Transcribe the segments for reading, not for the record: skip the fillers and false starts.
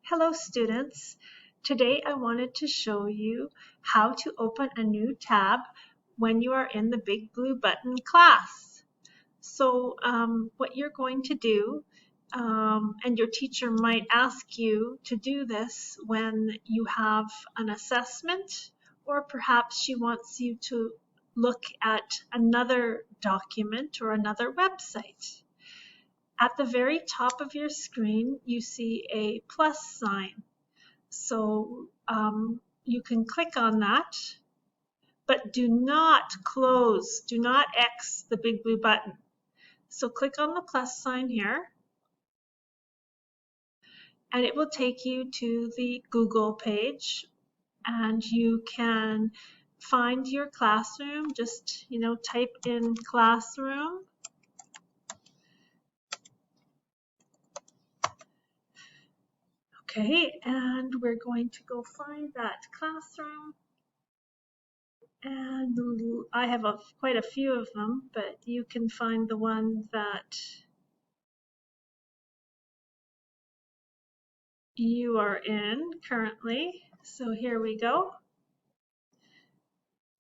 Hello students. Today I wanted to show you how to open a new tab when you are in the Big Blue Button class. So what you're going to do, and your teacher might ask you to do this when you have an assessment, or perhaps she wants you to look at another document or another website. At the very top of your screen, you see a plus sign. So you can click on that, but do not close, do not X the Big Blue Button. So click on the plus sign here, and it will take you to the Google page, and you can find your classroom. Just, type in classroom. Okay, and we're going to go find that classroom. And I have quite a few of them, but you can find the one that you are in currently. So here we go.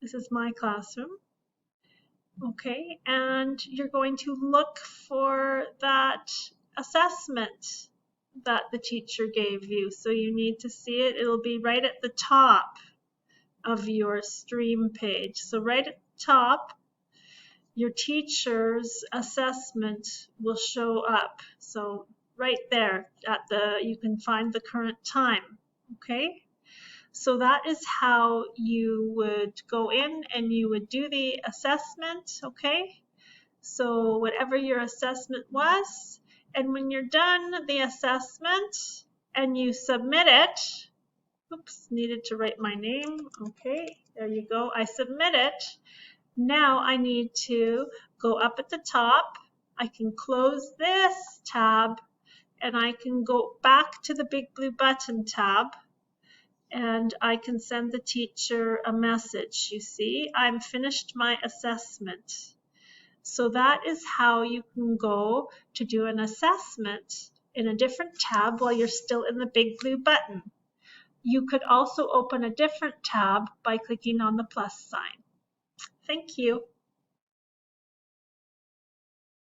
This is my classroom. Okay, and you're going to look for that assessment that the teacher gave you. So you need to see it. It'll be right at the top of your stream page. So right at the top, your teacher's assessment will show up. So right there you can find the current time. Okay, so that is how you would go in and you would do the assessment. Okay, so whatever your assessment was, and when you're done the assessment and you submit it, oops, needed to write my name. Okay, there you go, I submit it. Now I need to go up at the top. I can close this tab and I can go back to the Big Blue Button tab, and I can send the teacher a message. You see, I'm finished my assessment. So that is how you can go to do an assessment in a different tab while you're still in the Big Blue Button. You could also open a different tab by clicking on the plus sign. Thank you.